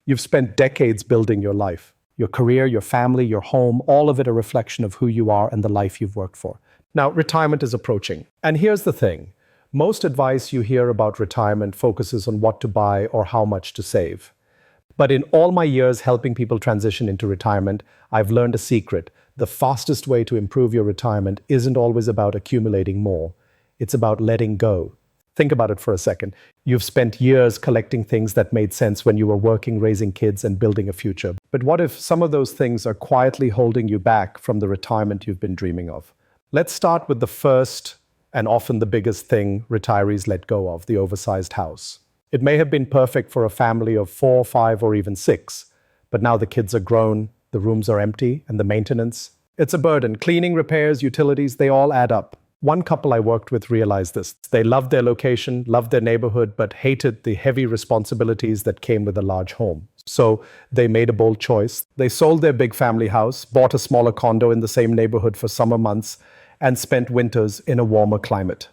You've spent decades building your life, your career, your family, your home, all of it a reflection of who you are and the life you've worked for. Now, retirement is approaching. And here's the thing. Most advice you hear about retirement focuses on what to buy or how much to save. But in all my years helping people transition into retirement, I've learned a secret. The fastest way to improve your retirement isn't always about accumulating more. It's about letting go. Think about it for a second. You've spent years collecting things that made sense when you were working, raising kids, and building a future. But what if some of those things are quietly holding you back from the retirement you've been dreaming of? Let's start with the first and often the biggest thing retirees let go of, the oversized house. It may have been perfect for a family of 4, 5, or even 6, but now the kids are grown, the rooms are empty, and the maintenance, it's a burden. Cleaning, repairs, utilities, they all add up. One couple I worked with realized this. They loved their location, loved their neighborhood, but hated the heavy responsibilities that came with a large home. So they made a bold choice. They sold their big family house, bought a smaller condo in the same neighborhood for summer months, and spent winters in a warmer climate.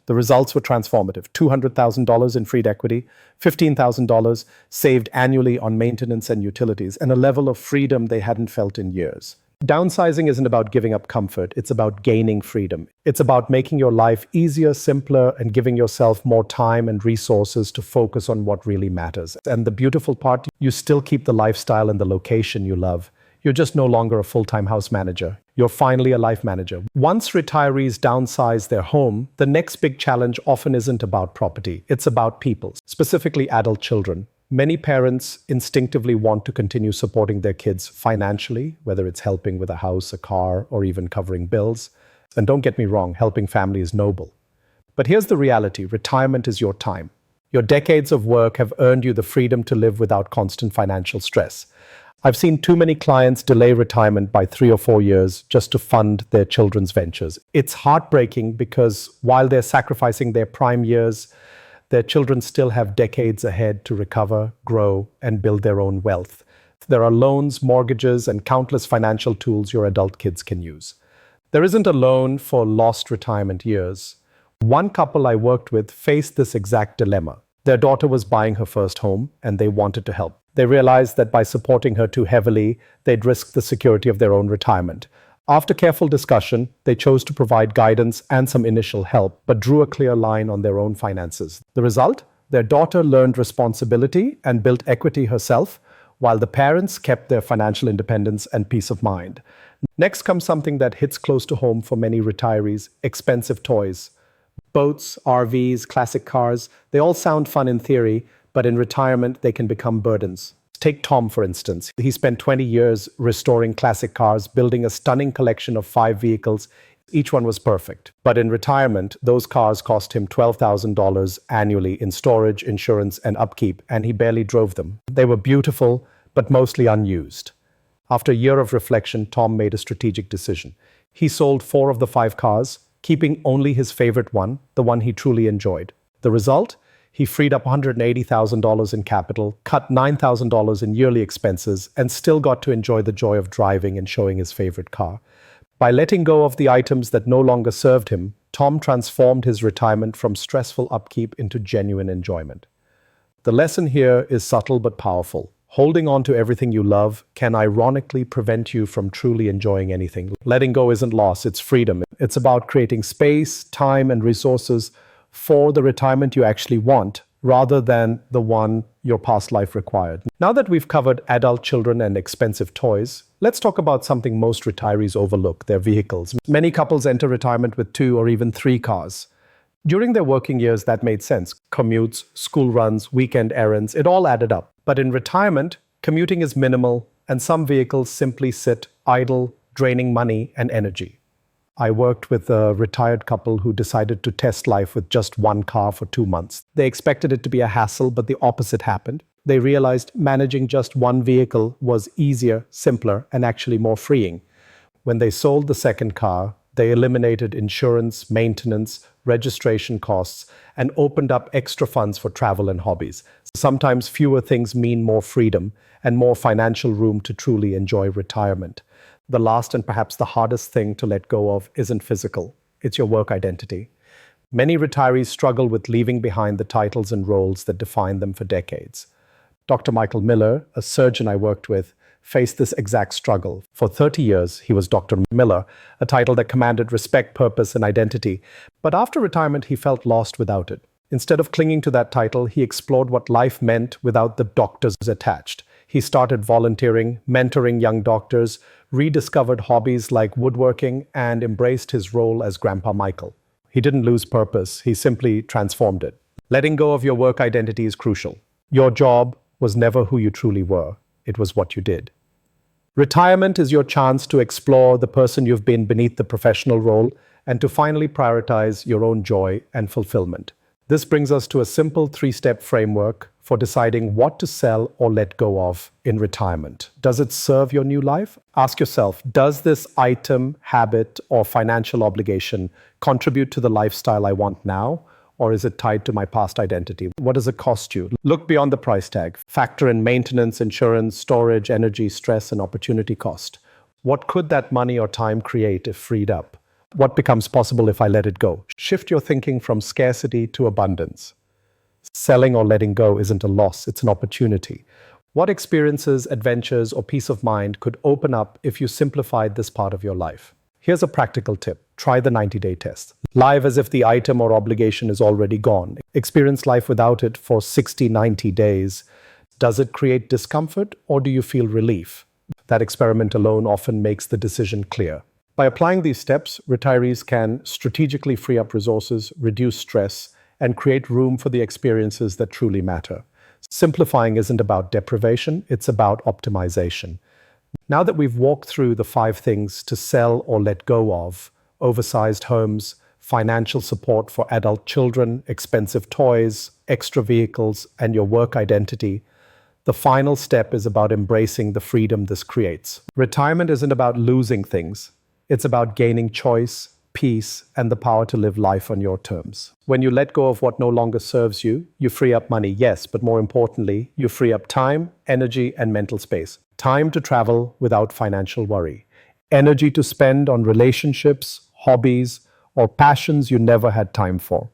The results were transformative. $200,000 in freed equity, $15,000 saved annually on maintenance and utilities, and a level of freedom they hadn't felt in years. Downsizing isn't about giving up comfort, it's about gaining freedom. It's about making your life easier, simpler, and giving yourself more time and resources to focus on what really matters. And the beautiful part, you still keep the lifestyle and the location you love. You're just no longer a full-time house manager. You're finally a life manager. Once retirees downsize their home, the next big challenge often isn't about property. It's about people, specifically adult children. Many parents instinctively want to continue supporting their kids financially, whether it's helping with a house, a car, or even covering bills. And don't get me wrong, helping family is noble. But here's the reality. Retirement is your time. Your decades of work have earned you the freedom to live without constant financial stress. I've seen too many clients delay retirement by 3 or 4 years just to fund their children's ventures. It's heartbreaking because while they're sacrificing their prime years, their children still have decades ahead to recover, grow, and build their own wealth. There are loans, mortgages, and countless financial tools your adult kids can use. There isn't a loan for lost retirement years. One couple I worked with faced this exact dilemma. Their daughter was buying her first home, and they wanted to help. They realized that by supporting her too heavily, they'd risk the security of their own retirement. After careful discussion, they chose to provide guidance and some initial help, but drew a clear line on their own finances. The result? Their daughter learned responsibility and built equity herself, while the parents kept their financial independence and peace of mind. Next comes something that hits close to home for many retirees: expensive toys. Boats, RVs, classic cars, they all sound fun in theory, but in retirement, they can become burdens. Take Tom, for instance. He spent 20 years restoring classic cars, building a stunning collection of 5 vehicles. Each one was perfect. But in retirement, those cars cost him $12,000 annually in storage, insurance, and upkeep, and he barely drove them. They were beautiful, but mostly unused. After a year of reflection, Tom made a strategic decision. He sold 4 of the 5 cars, keeping only his favorite one, the one he truly enjoyed. The result? He freed up $180,000 in capital, cut $9,000 in yearly expenses, and still got to enjoy the joy of driving and showing his favorite car. By letting go of the items that no longer served him, Tom transformed his retirement from stressful upkeep into genuine enjoyment. The lesson here is subtle but powerful. Holding on to everything you love can ironically prevent you from truly enjoying anything. Letting go isn't loss, it's freedom. It's about creating space, time, and resources for the retirement you actually want, rather than the one your past life required. Now that we've covered adult children and expensive toys, let's talk about something most retirees overlook: their vehicles. Many couples enter retirement with 2 or even 3 cars. During their working years, that made sense. Commutes, school runs, weekend errands, it all added up. But in retirement, commuting is minimal, and some vehicles simply sit idle, draining money and energy. I worked with a retired couple who decided to test life with just 1 car for 2 months. They expected it to be a hassle, but the opposite happened. They realized managing just 1 vehicle was easier, simpler, and actually more freeing. When they sold the second car, they eliminated insurance, maintenance, registration costs, and opened up extra funds for travel and hobbies. Sometimes fewer things mean more freedom and more financial room to truly enjoy retirement. The last and perhaps the hardest thing to let go of isn't physical. It's your work identity. Many retirees struggle with leaving behind the titles and roles that define them for decades. Dr. Michael Miller, a surgeon I worked with, faced this exact struggle. For 30 years, he was Dr. Miller, a title that commanded respect, purpose, and identity. But after retirement, he felt lost without it. Instead of clinging to that title, he explored what life meant without the doctors attached. He started volunteering, mentoring young doctors, rediscovered hobbies like woodworking, and embraced his role as Grandpa Michael. He didn't lose purpose, he simply transformed it. Letting go of your work identity is crucial. Your job was never who you truly were, it was what you did. Retirement is your chance to explore the person you've been beneath the professional role and to finally prioritize your own joy and fulfillment. This brings us to a simple 3-step framework for deciding what to sell or let go of in retirement. Does it serve your new life? Ask yourself, does this item, habit, or financial obligation contribute to the lifestyle I want now? Or is it tied to my past identity? What does it cost you? Look beyond the price tag. Factor in maintenance, insurance, storage, energy, stress, and opportunity cost. What could that money or time create if freed up? What becomes possible if I let it go? Shift your thinking from scarcity to abundance. Selling or letting go isn't a loss, it's an opportunity. What experiences, adventures, or peace of mind could open up if you simplified this part of your life? Here's a practical tip. Try the 90-day test. Live as if the item or obligation is already gone. Experience life without it for 60, 90 days. Does it create discomfort or do you feel relief? That experiment alone often makes the decision clear. By applying these steps, retirees can strategically free up resources, reduce stress, and create room for the experiences that truly matter. Simplifying isn't about deprivation, it's about optimization. Now that we've walked through the 5 things to sell or let go of, oversized homes, financial support for adult children, expensive toys, extra vehicles, and your work identity, the final step is about embracing the freedom this creates. Retirement isn't about losing things. It's about gaining choice, peace, and the power to live life on your terms. When you let go of what no longer serves you, you free up money, yes, but more importantly, you free up time, energy, and mental space. Time to travel without financial worry. Energy to spend on relationships, hobbies, or passions you never had time for.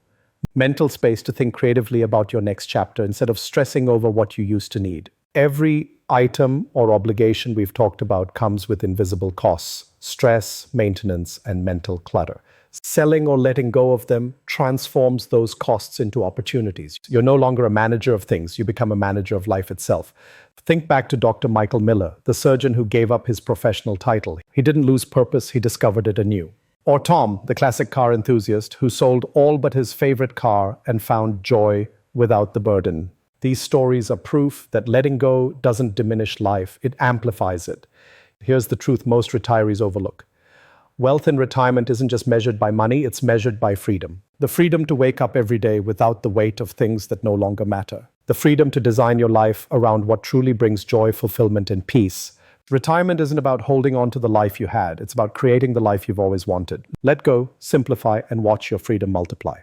Mental space to think creatively about your next chapter instead of stressing over what you used to need. Every item or obligation we've talked about comes with invisible costs, stress, maintenance, and mental clutter. Selling or letting go of them transforms those costs into opportunities. You're no longer a manager of things, you become a manager of life itself. Think back to Dr. Michael Miller, the surgeon who gave up his professional title. He didn't lose purpose, he discovered it anew. Or Tom, the classic car enthusiast, who sold all but his favorite car and found joy without the burden. These stories are proof that letting go doesn't diminish life, it amplifies it. Here's the truth most retirees overlook. Wealth in retirement isn't just measured by money, it's measured by freedom. The freedom to wake up every day without the weight of things that no longer matter. The freedom to design your life around what truly brings joy, fulfillment, and peace. Retirement isn't about holding on to the life you had, it's about creating the life you've always wanted. Let go, simplify, and watch your freedom multiply.